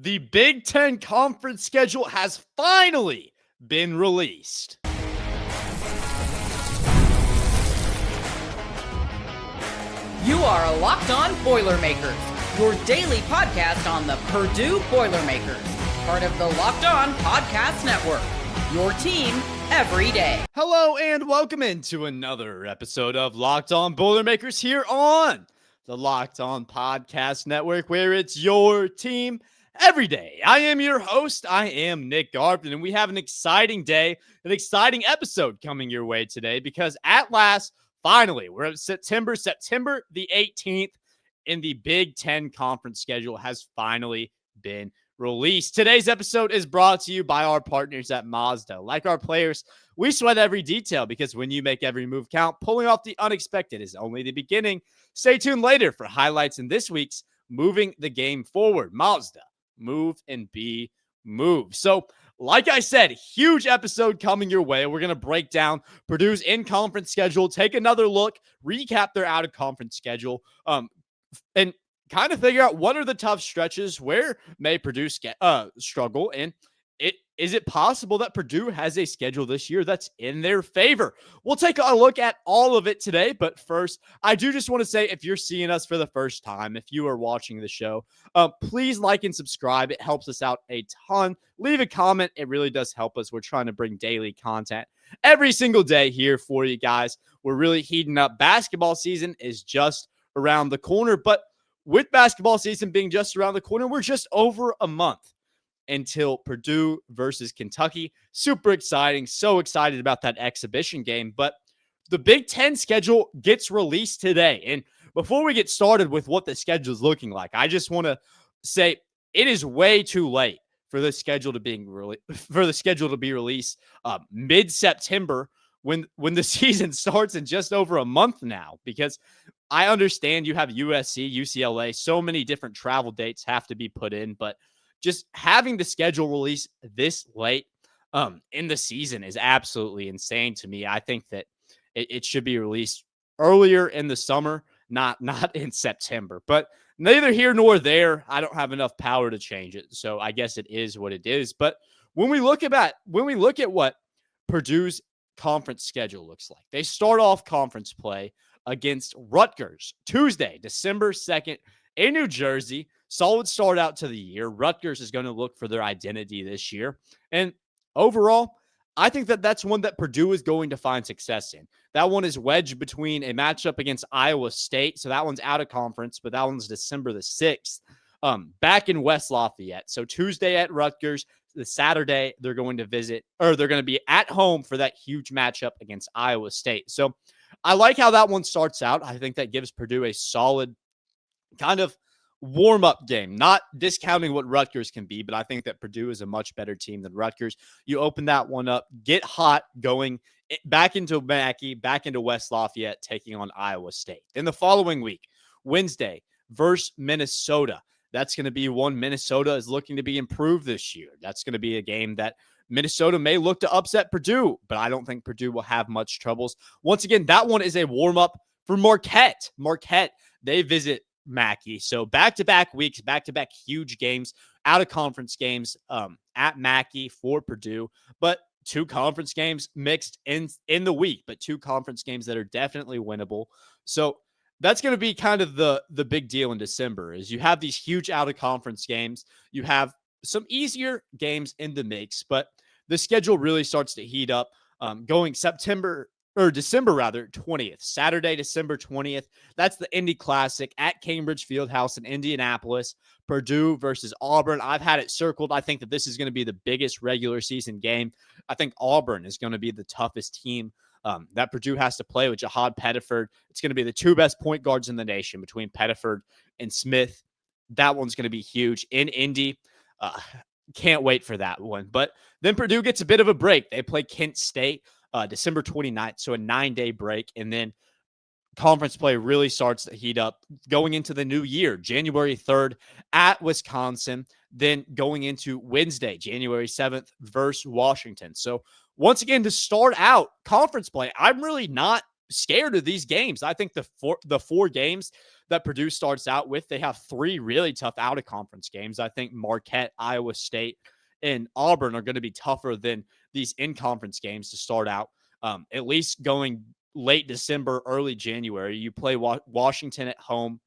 The Big Ten conference schedule has finally been released. You are Locked On Boilermakers, your daily podcast on the Purdue Boilermakers, part of the Locked On Podcast Network, your team every day. Hello and welcome into another episode of Locked On Boilermakers here on the Locked On Podcast Network, where it's your team every day. I am your host. I am Nick Arvin, and we have an exciting day, an exciting episode coming your way today because at last, finally, we're at September the 18th, and the Big Ten conference schedule has finally been released. Today's episode is brought to you by our partners at Mazda. Like our players, we sweat every detail because when you make every move count, pulling off the unexpected is only the beginning. Stay tuned later for highlights in this week's Moving the Game Forward. Mazda. Move and be moved. So, like I said, huge episode coming your way. We're going to break down Purdue's in-conference schedule, take another look, recap their out-of-conference schedule, and kind of figure out what are the tough stretches, where may Purdue struggle, and is it possible that Purdue has a schedule this year that's in their favor? We'll take a look at all of it today, but first, I do just want to say, if you're seeing us for the first time, if you are watching the show, please like and subscribe. It helps us out a ton. Leave a comment. It really does help us. We're trying to bring daily content every single day here for you guys. We're really heating up. Basketball season is just around the corner, but with basketball season being just around the corner, we're just over a month until Purdue versus Kentucky. Super exciting. So excited about that exhibition game. But the Big Ten schedule gets released today. And before we get started with what the schedule is looking like, I just want to say it is way too late for the schedule to be released mid-September when the season starts in just over a month now, because I understand you have USC, UCLA, so many different travel dates have to be put in, but just having the schedule released this late in the season is absolutely insane to me. I think that it should be released earlier in the summer, not in September. But neither here nor there. I don't have enough power to change it, so I guess it is what it is. But when we look at what Purdue's conference schedule looks like, they start off conference play against Rutgers Tuesday, December 2nd in New Jersey. Solid start out to the year. Rutgers is going to look for their identity this year. And overall, I think that that's one that Purdue is going to find success in. That one is wedged between a matchup against Iowa State. So that one's out of conference, but that one's December the 6th, back in West Lafayette. So Tuesday at Rutgers, the Saturday they're going to be at home for that huge matchup against Iowa State. So I like how that one starts out. I think that gives Purdue a solid kind of warm-up game, not discounting what Rutgers can be, but I think that Purdue is a much better team than Rutgers. You open that one up, get hot going back into Mackey, back into West Lafayette, taking on Iowa State. Then the following week, Wednesday, versus Minnesota. That's going to be one Minnesota is looking to be improved this year. That's going to be a game that Minnesota may look to upset Purdue, but I don't think Purdue will have much troubles. Once again, that one is a warm-up for Marquette. Marquette, they visit Mackey. So back-to-back weeks, back-to-back huge games, out-of-conference games at Mackey for Purdue, but two conference games mixed in the week, but two conference games that are definitely winnable. So that's going to be kind of the big deal in December is you have these huge out-of-conference games. You have some easier games in the mix, but the schedule really starts to heat up going December 20th, Saturday, December 20th. That's the Indy Classic at Cambridge Fieldhouse in Indianapolis. Purdue versus Auburn. I've had it circled. I think that this is going to be the biggest regular season game. I think Auburn is going to be the toughest team that Purdue has to play with Jahad Pettiford. It's going to be the two best point guards in the nation between Pettiford and Smith. That one's going to be huge in Indy. Can't wait for that one. But then Purdue gets a bit of a break. They play Kent State December 29th, so a 9-day break. And then conference play really starts to heat up going into the new year, January 3rd at Wisconsin, then going into Wednesday, January 7th versus Washington. So once again, to start out conference play, I'm really not scared of these games. I think the four games that Purdue starts out with. They have 3 really tough out-of-conference games. I think Marquette, Iowa State, and Auburn are going to be tougher than these in-conference games to start out. At least going late December, early January. You play Washington at home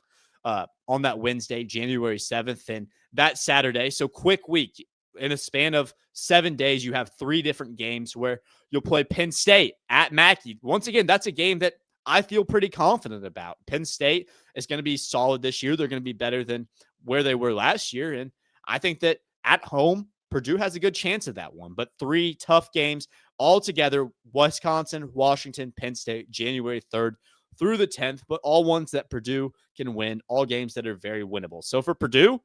on that Wednesday, January 7th, and that Saturday. So quick week. In a span of 7 days, you have 3 different games where you'll play Penn State at Mackey. Once again, that's a game that I feel pretty confident about. Penn State is going to be solid this year. They're going to be better than where they were last year. And I think that at home, Purdue has a good chance of that one. But 3 tough games all together: Wisconsin, Washington, Penn State, January 3rd through the 10th, but all ones that Purdue can win, all games that are very winnable. So for Purdue,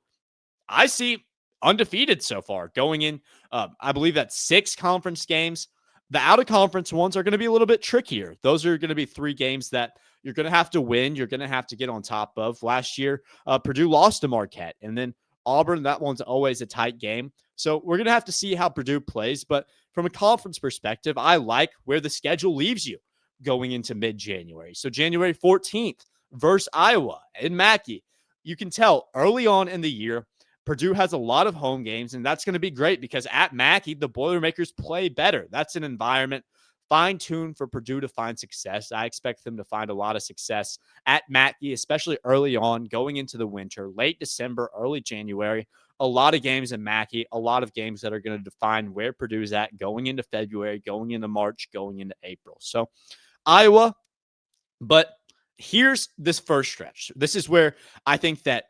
I see undefeated so far going in. I believe that's 6 conference games. The out-of-conference ones are going to be a little bit trickier. Those are going to be 3 games that you're going to have to win. You're going to have to get on top of. Last year, Purdue lost to Marquette. And then Auburn, that one's always a tight game. So we're going to have to see how Purdue plays. But from a conference perspective, I like where the schedule leaves you going into mid-January. So January 14th versus Iowa in Mackey. You can tell early on in the year, Purdue has a lot of home games, and that's going to be great because at Mackey, the Boilermakers play better. That's an environment fine-tuned for Purdue to find success. I expect them to find a lot of success at Mackey, especially early on, going into the winter, late December, early January. A lot of games in Mackey, a lot of games that are going to define where Purdue's at going into February, going into March, going into April. So Iowa, but here's this first stretch. This is where I think that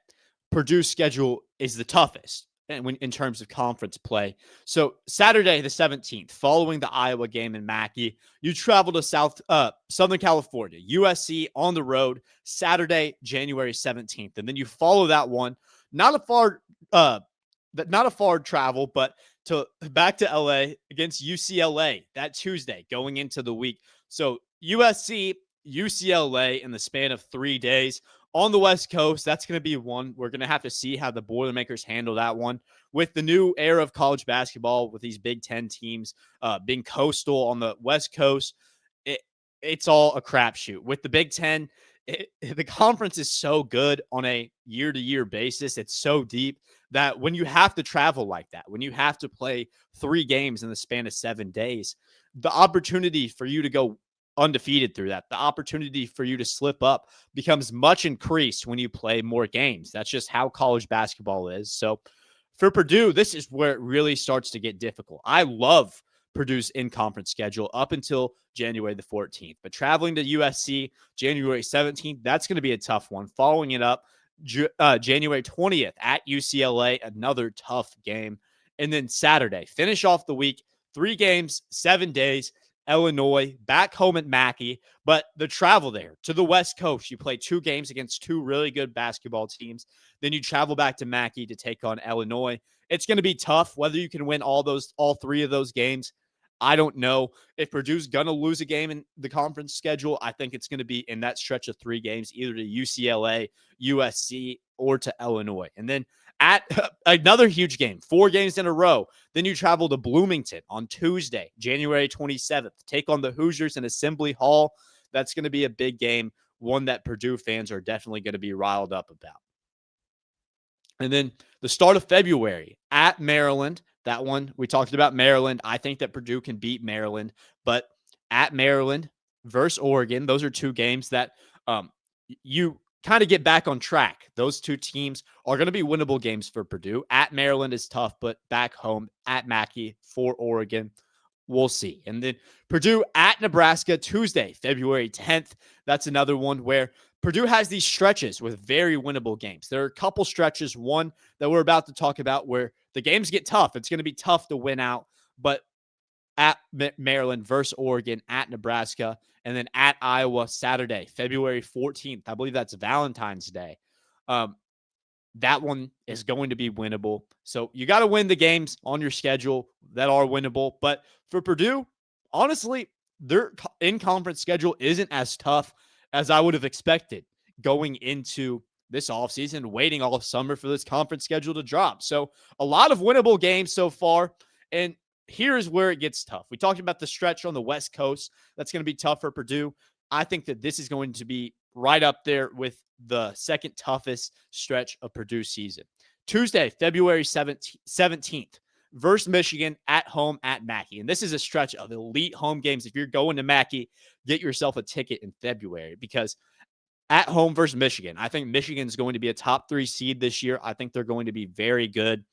Purdue's schedule is the toughest in terms of conference play. So Saturday the 17th, following the Iowa game in Mackey, you travel to Southern California, USC on the road, Saturday, January 17th. And then you follow that one, not a far travel, but back to LA against UCLA that Tuesday going into the week. So USC, UCLA in the span of 3 days. On the West Coast, that's going to be one. We're going to have to see how the Boilermakers handle that one. With the new era of college basketball, with these Big Ten teams being coastal on the West Coast, it's all a crapshoot. With the Big Ten, the conference is so good on a year-to-year basis. It's so deep that when you have to travel like that, when you have to play 3 games in the span of 7 days, the opportunity for you to go undefeated through that, the opportunity for you to slip up becomes much increased when you play more games. That's just how college basketball is. So for Purdue, this is where it really starts to get difficult. I love Purdue's in-conference schedule up until January the 14th, but traveling to USC January 17th, that's going to be a tough one. Following it up, January 20th at UCLA, another tough game. And then Saturday, finish off the week, 3 games, 7 days, Illinois, back home at Mackey, but the travel there to the West Coast, you play 2 games against 2 really good basketball teams. Then you travel back to Mackey to take on Illinois. It's going to be tough. Whether you can win all 3 of those games, I don't know. If Purdue's going to lose a game in the conference schedule, I think it's going to be in that stretch of 3 games, either to UCLA, USC, or to Illinois. And then at another huge game, 4 games in a row. Then you travel to Bloomington on Tuesday, January 27th, take on the Hoosiers in Assembly Hall. That's going to be a big game, one that Purdue fans are definitely going to be riled up about. And then the start of February at Maryland. That one, we talked about Maryland. I think that Purdue can beat Maryland, but at Maryland versus Oregon, those are 2 games that you kind of get back on track. Those 2 teams are going to be winnable games for Purdue. At Maryland is tough, but back home at Mackey for Oregon, we'll see. And then Purdue at Nebraska Tuesday, February 10th. That's another one where Purdue has these stretches with very winnable games. There are a couple stretches, one that we're about to talk about, where the games get tough. It's going to be tough to win out, but at Maryland versus Oregon, at Nebraska, and then at Iowa Saturday, February 14th. I believe that's Valentine's Day. That one is going to be winnable. So you got to win the games on your schedule that are winnable. But for Purdue, honestly, their in-conference schedule isn't as tough as I would have expected going into this offseason, waiting all summer for this conference schedule to drop. So a lot of winnable games so far. And here's where it gets tough. We talked about the stretch on the West Coast. That's going to be tough for Purdue. I think that this is going to be right up there with the second toughest stretch of Purdue's season. Tuesday, February 17th, versus Michigan at home at Mackey. And this is a stretch of elite home games. If you're going to Mackey, get yourself a ticket in February, because at home versus Michigan, I think Michigan's going to be a top 3 seed this year. I think they're going to be very good.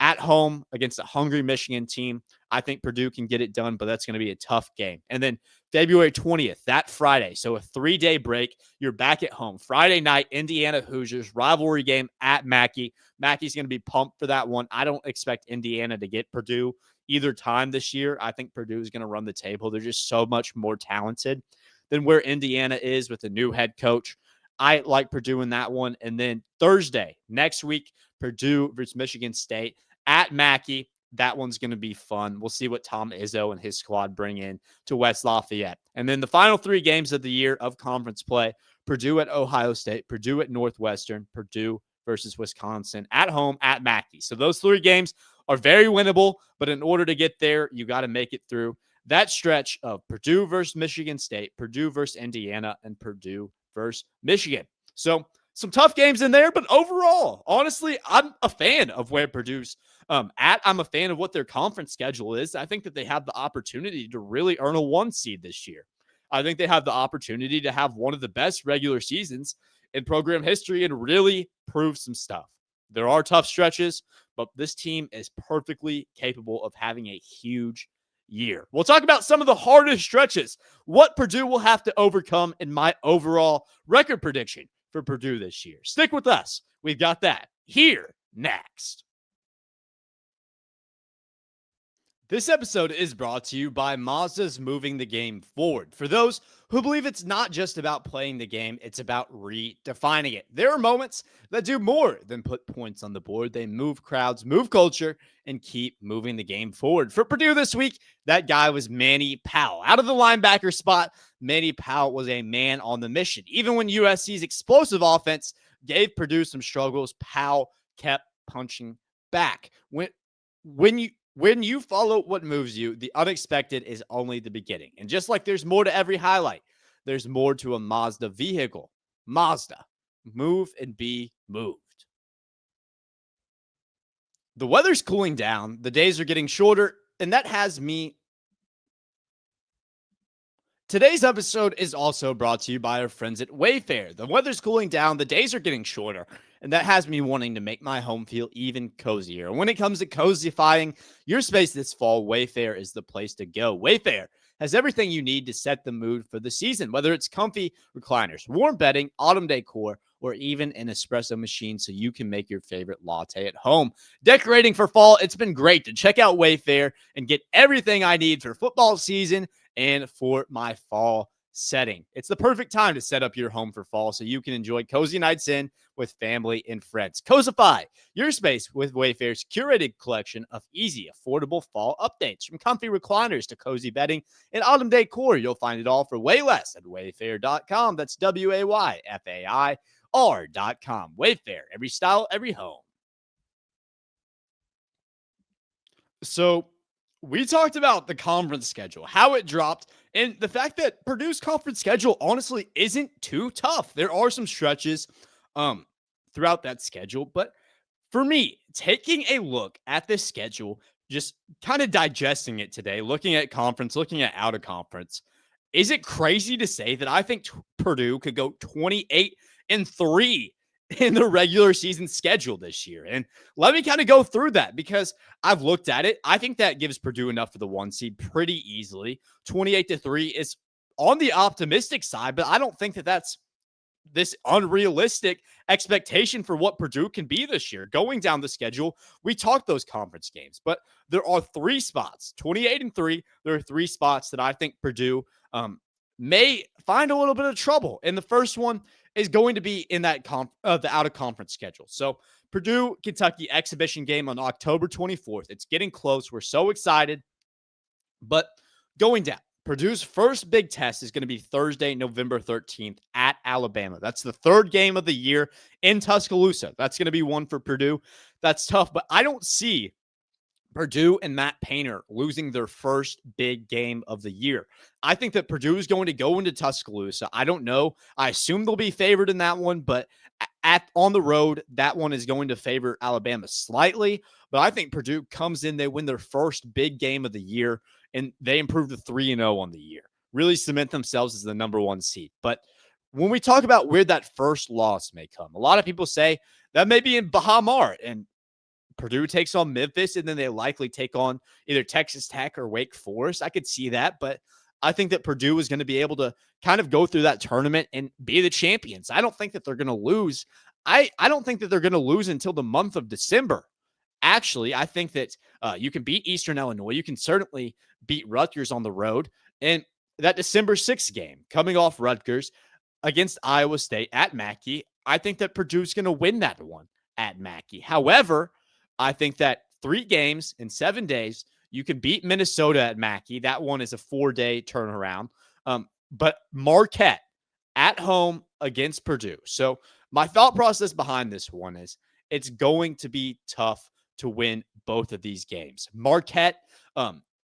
At home against a hungry Michigan team, I think Purdue can get it done, but that's going to be a tough game. And then February 20th, that Friday, so a 3-day break, you're back at home. Friday night, Indiana Hoosiers, rivalry game at Mackey. Mackey's going to be pumped for that one. I don't expect Indiana to get Purdue either time this year. I think Purdue is going to run the table. They're just so much more talented than where Indiana is with a new head coach. I like Purdue in that one. And then Thursday, next week, Purdue versus Michigan State at Mackey. That one's going to be fun. We'll see what Tom Izzo and his squad bring in to West Lafayette. And then the final 3 games of the year of conference play: Purdue at Ohio State, Purdue at Northwestern, Purdue versus Wisconsin at home at Mackey. So those 3 games are very winnable, but in order to get there, you got to make it through that stretch of Purdue versus Michigan State, Purdue versus Indiana, and Purdue versus Michigan. So some tough games in there, but overall, honestly, I'm a fan of where Purdue's at. I'm a fan of what their conference schedule is. I think that they have the opportunity to really earn a 1 seed this year. I think they have the opportunity to have one of the best regular seasons in program history and really prove some stuff. There are tough stretches, but this team is perfectly capable of having a huge year. We'll talk about some of the hardest stretches, what Purdue will have to overcome, in my overall record prediction for Purdue this year. Stick with us. We've got that here next. This episode is brought to you by Mazda's Moving the Game Forward. For those who believe it's not just about playing the game, it's about redefining it. There are moments that do more than put points on the board. They move crowds, move culture, and keep moving the game forward. For Purdue this week, that guy was Manny Powell. Out of the linebacker spot, Manny Powell was a man on the mission. Even when USC's explosive offense gave Purdue some struggles, Powell kept punching back. When you follow what moves you, the unexpected is only the beginning. And just like there's more to every highlight, there's more to a Mazda vehicle. Mazda, move and be moved. The weather's cooling down. The days are getting shorter, and that has me. Today's episode is also brought to you by our friends at Wayfair. The weather's cooling down, the days are getting shorter, and that has me wanting to make my home feel even cozier. When it comes to cozifying your space this fall, Wayfair is the place to go. Wayfair has everything you need to set the mood for the season, whether it's comfy recliners, warm bedding, autumn decor, or even an espresso machine so you can make your favorite latte at home. Decorating for fall, it's been great to check out Wayfair and get everything I need for football season and for my fall setting. It's the perfect time to set up your home for fall so you can enjoy cozy nights in with family and friends. Cozify your space with Wayfair's curated collection of easy, affordable fall updates. From comfy recliners to cozy bedding and autumn decor, you'll find it all for way less at wayfair.com. That's WAYFAIR.com. Wayfair, every style, every home. So we talked about the conference schedule, how it dropped, and the fact that Purdue's conference schedule honestly isn't too tough. There are some stretches throughout that schedule, but for me, taking a look at this schedule, just kind of digesting it today, looking at conference, looking at out of conference, is it crazy to say that I think Purdue could go 28-3 in the regular season schedule this year? And let me kind of go through that, because I've looked at it. I think that gives Purdue enough for the 1 seed pretty easily. 28-3 is on the optimistic side, but I don't think that that's this unrealistic expectation for what Purdue can be this year. Going down the schedule, we talked those conference games, but there are 3 spots, 28-3. There are 3 spots that I think Purdue may find a little bit of trouble. And the first one is going to be in that the out of conference schedule. So Purdue Kentucky exhibition game on October 24th. It's getting close. We're so excited. But going down, Purdue's first big test is going to be Thursday, November 13th at Alabama. That's the 3rd game of the year in Tuscaloosa. That's going to be one for Purdue. That's tough, but I don't see Purdue and Matt Painter losing their first big game of the year. I think that Purdue is going to go into Tuscaloosa. I don't know. I assume they'll be favored in that one, but on the road, that one is going to favor Alabama slightly. But I think Purdue comes in, they win their first big game of the year, and they improve to 3-0 on the year. Really cement themselves as the number one seed. But when we talk about where that first loss may come, a lot of people say that may be in Bahamar, and Purdue takes on Memphis, and then they likely take on either Texas Tech or Wake Forest. I could see that, but I think that Purdue is going to be able to kind of go through that tournament and be the champions. I don't think that they're going to lose. I don't think that they're going to lose until the month of December. Actually, I think that you can beat Eastern Illinois. You can certainly beat Rutgers on the road. And that December 6th game coming off Rutgers against Iowa State at Mackey, I think that Purdue's going to win that one at Mackey. However, I think that 3 games in 7 days, you can beat Minnesota at Mackey. That one is a 4-day turnaround. But Marquette at home against Purdue. So my thought process behind this one is it's going to be tough to win both of these games. Marquette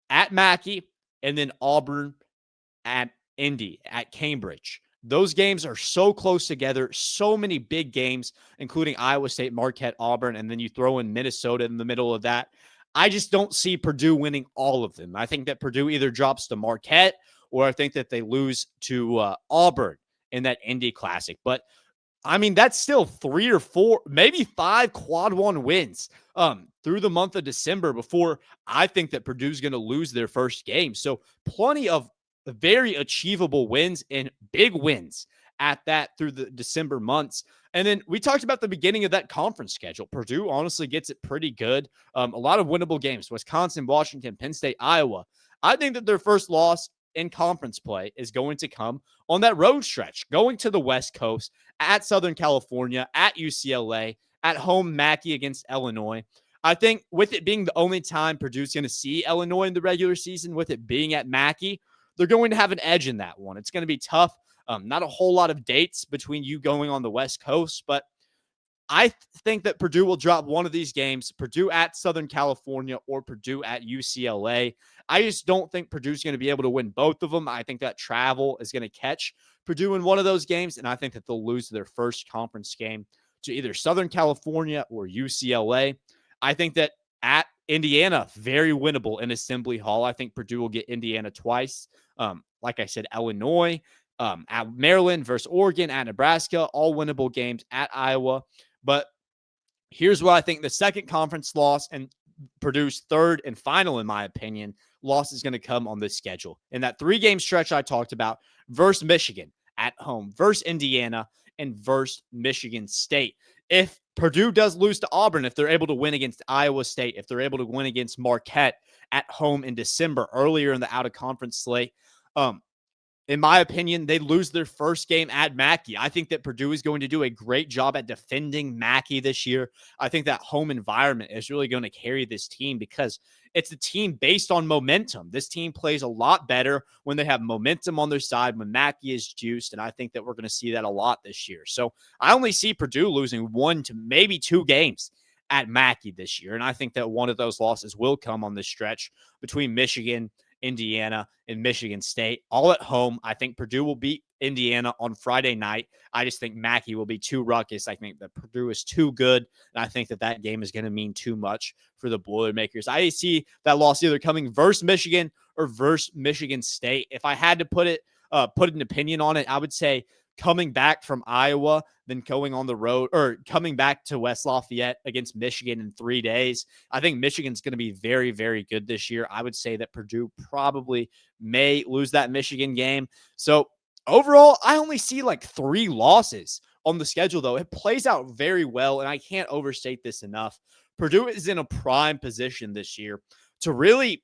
at Mackey, and then Auburn at Indy, at Cambridge. Those games are so close together, so many big games, including Iowa State, Marquette, Auburn, and then you throw in Minnesota in the middle of that. I just don't see Purdue winning all of them. I think that Purdue either drops to Marquette, or I think that they lose to Auburn in that Indy Classic. But I mean, that's still 3 or 4, maybe 5 quad one wins through the month of December before I think that Purdue's going to lose their first game. So plenty of very achievable wins and big wins at that through the December months. And then we talked about the beginning of that conference schedule. Purdue honestly gets it pretty good. A lot of winnable games: Wisconsin, Washington, Penn State, Iowa. I think that their first loss in conference play is going to come on that road stretch, going to the West Coast, at Southern California, at UCLA, at home Mackey against Illinois. I think with it being the only time Purdue's going to see Illinois in the regular season, with it being at Mackey, they're going to have an edge in that one. It's going to be tough. Not a whole lot of dates between you going on the West Coast, but I think that Purdue will drop one of these games, Purdue at Southern California or Purdue at UCLA. I just don't think Purdue's going to be able to win both of them. I think that travel is going to catch Purdue in one of those games, and I think that they'll lose their first conference game to either Southern California or UCLA. I think that at Indiana, very winnable in Assembly Hall. I think Purdue will get Indiana twice. Like I said, Illinois, at Maryland versus Oregon, at Nebraska, all winnable games, at Iowa. But here's what I think: the second conference loss and Purdue's third and final, in my opinion, loss is going to come on this schedule. In that 3-game stretch I talked about, versus Michigan at home, versus Indiana, and versus Michigan State. If Purdue does lose to Auburn, if they're able to win against Iowa State, if they're able to win against Marquette at home in December, earlier in the out-of-conference slate, in my opinion, they lose their first game at Mackey. I think that Purdue is going to do a great job at defending Mackey this year. I think that home environment is really going to carry this team because it's a team based on momentum. This team plays a lot better when they have momentum on their side, when Mackey is juiced, and I think that we're going to see that a lot this year. So I only see Purdue losing 1 to maybe 2 games at Mackey this year, and I think that one of those losses will come on this stretch between Michigan, Indiana, and Michigan State, all at home. I think Purdue will beat Indiana on Friday night. I just think Mackey will be too ruckus. I think that Purdue is too good, and I think that that game is going to mean too much for the Boilermakers. I see that loss either coming versus Michigan or versus Michigan State. If I had to put an opinion on it, I would say coming back from Iowa, then going on the road, or coming back to West Lafayette against Michigan in 3 days. I think Michigan's going to be very, very good this year. I would say that Purdue probably may lose that Michigan game. So overall, I only see like 3 losses on the schedule, though. It plays out very well, and I can't overstate this enough. Purdue is in a prime position this year to really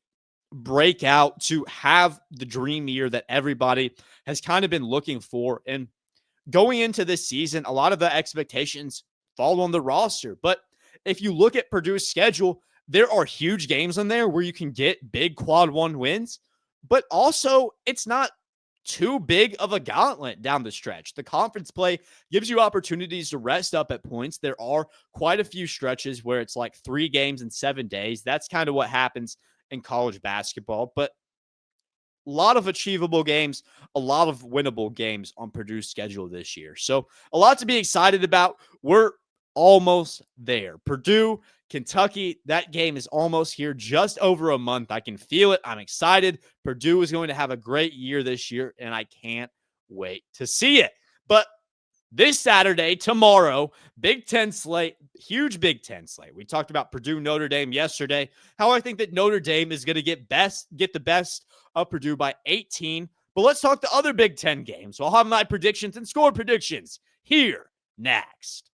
break out, to have the dream year that everybody has kind of been looking for. And going into this season, a lot of the expectations fall on the roster. But if you look at Purdue's schedule, there are huge games in there where you can get big quad one wins. But also, it's not too big of a gauntlet down the stretch. The conference play gives you opportunities to rest up at points. There are quite a few stretches where it's like 3 games in 7 days. That's kind of what happens in college basketball, but a lot of achievable games, a lot of winnable games on Purdue's schedule this year. So a lot to be excited about. We're almost there. Purdue, Kentucky, that game is almost here, just over a month. I can feel it. I'm excited. Purdue is going to have a great year this year, and I can't wait to see it. But this Saturday, tomorrow, Big Ten slate, huge Big Ten slate. We talked about Purdue, Notre Dame yesterday, how I think that Notre Dame is going to get the best of Purdue by 18. But let's talk the other Big Ten games. So I'll have my predictions and score predictions here next.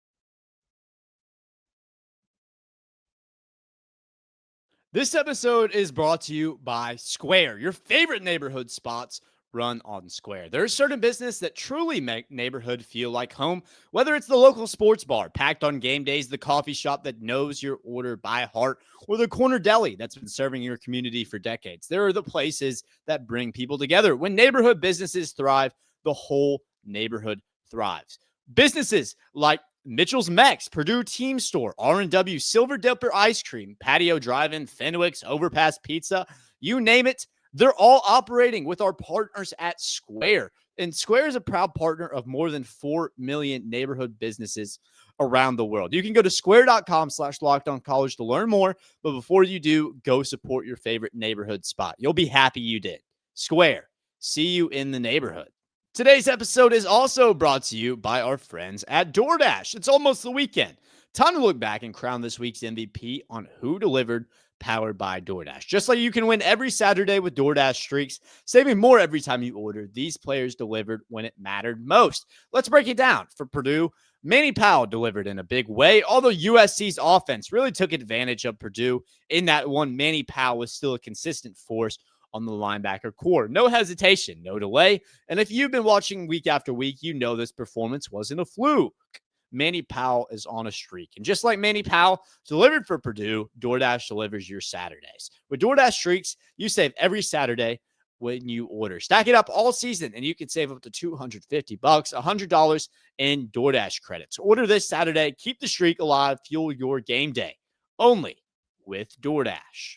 This episode is brought to you by Square, your favorite neighborhood spots run on Square. There are certain businesses that truly make neighborhood feel like home, whether it's the local sports bar packed on game days, the coffee shop that knows your order by heart, or the corner deli that's been serving your community for decades. There are the places that bring people together. When neighborhood businesses thrive, the whole neighborhood thrives. Businesses like Mitchell's Mex, Purdue Team Store, R&W, Silver Dipper Ice Cream, Patio Drive-In, Fenwick's, Overpass Pizza, you name it, they're all operating with our partners at Square. And Square is a proud partner of more than 4 million neighborhood businesses around the world. You can go to square.com/lockedoncollege to learn more. But before you do, go support your favorite neighborhood spot. You'll be happy you did. Square, see you in the neighborhood. Today's episode is also brought to you by our friends at DoorDash. It's almost the weekend. Time to look back and crown this week's MVP on Who Delivered, powered by DoorDash. Just like you can win every Saturday with DoorDash streaks, saving more every time you order, these players delivered when it mattered most. Let's break it down. For Purdue, Manny Powell delivered in a big way, although USC's offense really took advantage of Purdue in that one. Manny Powell was still a consistent force on the linebacker core. No hesitation, no delay. And if you've been watching week after week, you know this performance wasn't a fluke. Manny Powell is on a streak. And just like Manny Powell delivered for Purdue, DoorDash delivers your Saturdays. With DoorDash streaks, you save every Saturday when you order. Stack it up all season, and you can save up to $250, $100 in DoorDash credits. Order this Saturday. Keep the streak alive. Fuel your game day. Only with DoorDash.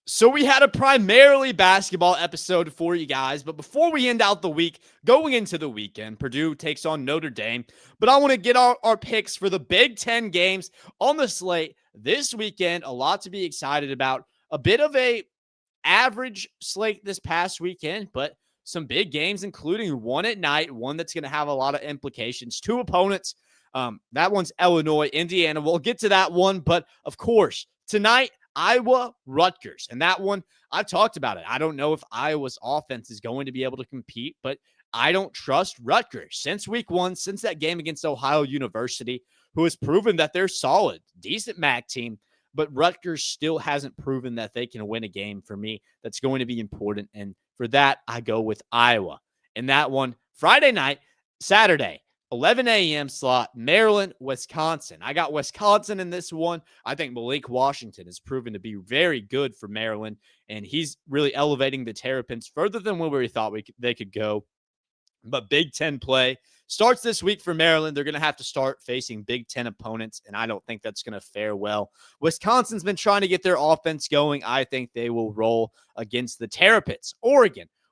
So we had a primarily basketball episode for you guys, but before we end out the week, going into the weekend, Purdue takes on Notre Dame, but I want to get our picks for the Big Ten games on the slate this weekend. A lot to be excited about. A bit of a average slate this past weekend, but some big games, including one at night, one that's going to have a lot of implications. 2 opponents. That one's Illinois, Indiana. We'll get to that one, but of course, tonight, Iowa, Rutgers. And that one, I've talked about it. I don't know if Iowa's offense is going to be able to compete, but I don't trust Rutgers. Since week 1, since that game against Ohio University, who has proven that they're solid, decent MAC team, but Rutgers still hasn't proven that they can win a game for me. That's going to be important. And for that, I go with Iowa. And that one, Friday night, Saturday, 11 a.m. slot, Maryland, Wisconsin. I got Wisconsin in this one. I think Malik Washington has proven to be very good for Maryland, and he's really elevating the Terrapins further than where we thought they could go. But Big Ten play starts this week for Maryland. They're going to have to start facing Big Ten opponents, and I don't think that's going to fare well. Wisconsin's been trying to get their offense going. I think they will roll against the Terrapins.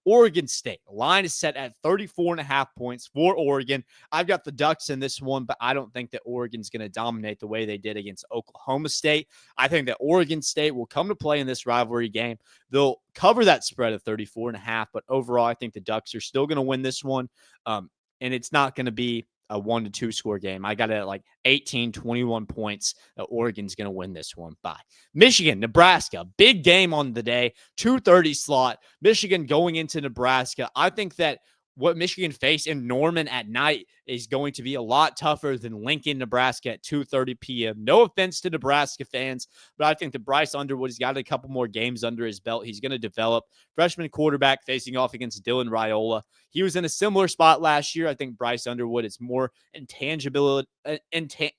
Oregon State. The line is set at 34.5 points for Oregon. I've got the Ducks in this one, but I don't think that Oregon's going to dominate the way they did against Oklahoma State. I think that Oregon State will come to play in this rivalry game. They'll cover that spread of 34.5, but overall, I think the Ducks are still going to win this one, and it's not going to be a 1-2 score game. I got it at like 18, 21 points. Oregon's going to win this one by. Michigan, Nebraska, big game on the day, 2:30 slot. Michigan going into Nebraska. I think that what Michigan faced in Norman at night is going to be a lot tougher than Lincoln, Nebraska at 2:30 p.m. No offense to Nebraska fans, but I think that Bryce Underwood has got a couple more games under his belt. He's going to develop. Freshman quarterback facing off against Dylan Raiola. He was in a similar spot last year. I think Bryce Underwood is more intangibility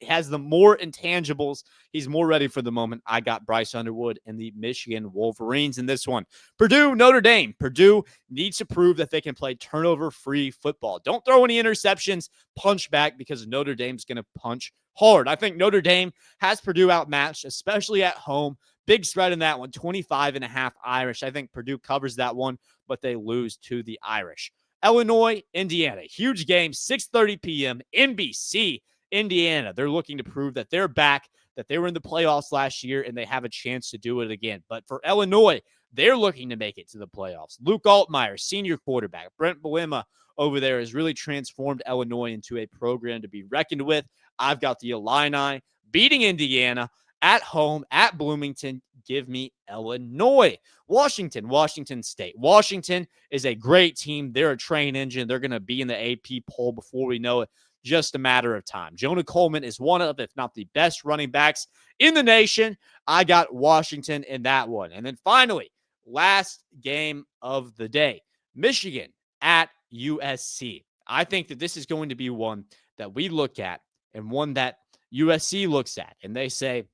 has the more intangibles. He's more ready for the moment. I got Bryce Underwood and the Michigan Wolverines in this one. Purdue, Notre Dame. Purdue needs to prove that they can play turnover-free football. Don't throw any interceptions. Punch back because Notre Dame's going to punch hard. I think Notre Dame has Purdue outmatched, especially at home. Big spread in that one, 25.5 Irish. I think Purdue covers that one, but they lose to the Irish. Illinois, Indiana. Huge game, 6:30 p.m. NBC, Indiana. They're looking to prove that they're back, that they were in the playoffs last year, and they have a chance to do it again. But for Illinois, they're looking to make it to the playoffs. Luke Altmaier, senior quarterback. Brent Bielema over there has really transformed Illinois into a program to be reckoned with. I've got the Illini beating Indiana at home at Bloomington. Give me Illinois. Washington State. Washington is a great team. They're a train engine. They're going to be in the AP poll before we know it. Just a matter of time. Jonah Coleman is one of, if not the best running backs in the nation. I got Washington in that one. And then finally, last game of the day, Michigan at USC. I think that this is going to be one that we look at and one that USC looks at. And they say,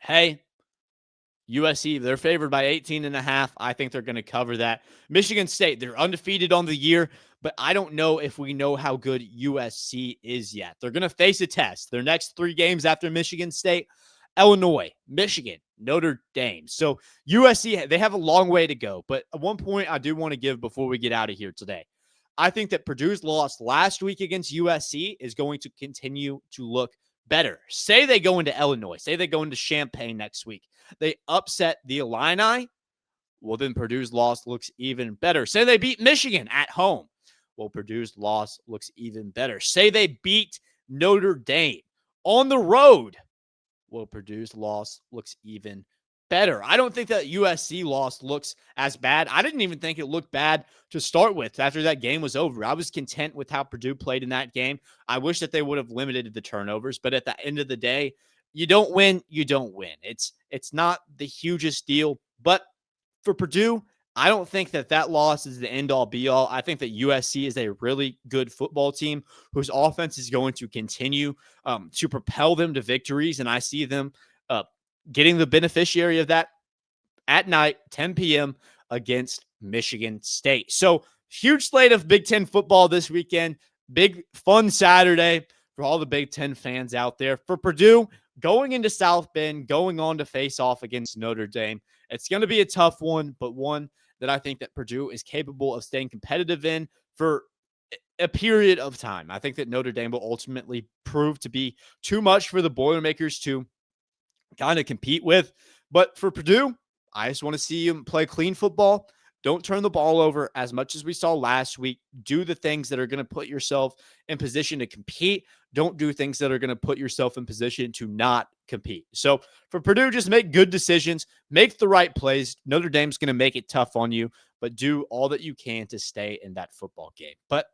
hey, USC, they're favored by 18.5. I think they're going to cover that. Michigan State, they're undefeated on the year, but I don't know if we know how good USC is yet. They're going to face a test. Their next 3 games after Michigan State, Illinois, Michigan, Notre Dame. So USC, they have a long way to go. But at one point I do want to give before we get out of here today. I think that Purdue's loss last week against USC is going to continue to look better. Say they go into Illinois. Say they go into Champaign next week. They upset the Illini. Well, then Purdue's loss looks even better. Say they beat Michigan at home. Well, Purdue's loss looks even better. Say they beat Notre Dame on the road. Well, Purdue's loss looks even better. I don't think that USC loss looks as bad. I didn't even think it looked bad to start with after that game was over. I was content with how Purdue played in that game. I wish that they would have limited the turnovers, but at the end of the day, you don't win, you don't win. It's not the hugest deal, but for Purdue, I don't think that loss is the end-all, be-all. I think that USC is a really good football team whose offense is going to continue to propel them to victories, and I see them getting the beneficiary of that at night, 10 p.m. against Michigan State. So huge slate of Big Ten football this weekend. Big fun Saturday for all the Big Ten fans out there. For Purdue, going into South Bend, going on to face off against Notre Dame. It's going to be a tough one, but one that I think that Purdue is capable of staying competitive in for a period of time. I think that Notre Dame will ultimately prove to be too much for the Boilermakers to kind of compete with. But for Purdue, I just want to see you play clean football. Don't turn the ball over as much as we saw last week. Do the things that are going to put yourself in position to compete. Don't do things that are going to put yourself in position to not compete. So for Purdue, just make good decisions, make the right plays. Notre Dame's going to make it tough on you, but do all that you can to stay in that football game. But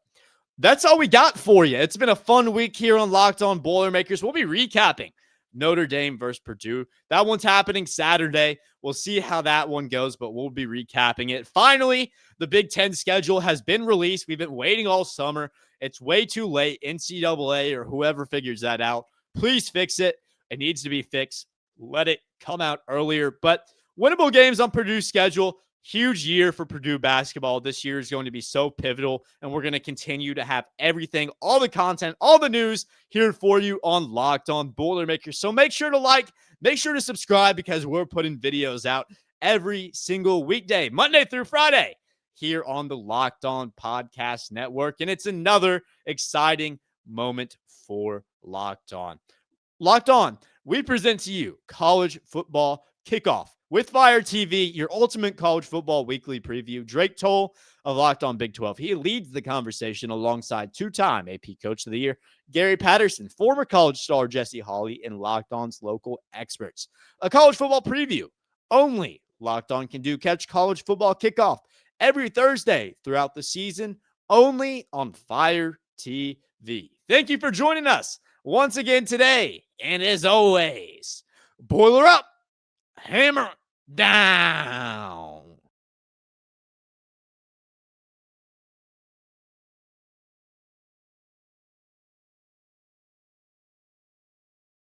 that's all we got for you. It's been a fun week here on Locked On Boilermakers. We'll be recapping Notre Dame versus Purdue. That one's happening Saturday. We'll see how that one goes, but we'll be recapping it. Finally, the Big Ten schedule has been released. We've been waiting all summer. It's way too late. NCAA or whoever figures that out, please fix it. It needs to be fixed. Let it come out earlier. But winnable games on Purdue's schedule. Huge year for Purdue basketball. This year is going to be so pivotal, and we're going to continue to have everything, all the content, all the news here for you on Locked On Boilermakers. So make sure to like, make sure to subscribe, because we're putting videos out every single weekday, Monday through Friday, here on the Locked On Podcast Network. And it's another exciting moment for Locked On. Locked On, we present to you College Football Kickoff with Fire TV, your ultimate college football weekly preview. Drake Toll of Locked On Big 12. He leads the conversation alongside two-time AP Coach of the Year, Gary Patterson, former college star Jesse Hawley, and Locked On's local experts. A college football preview only Locked On can do. Catch College Football Kickoff every Thursday throughout the season, only on Fire TV. Thank you for joining us once again today. And as always, boiler up, hammer down.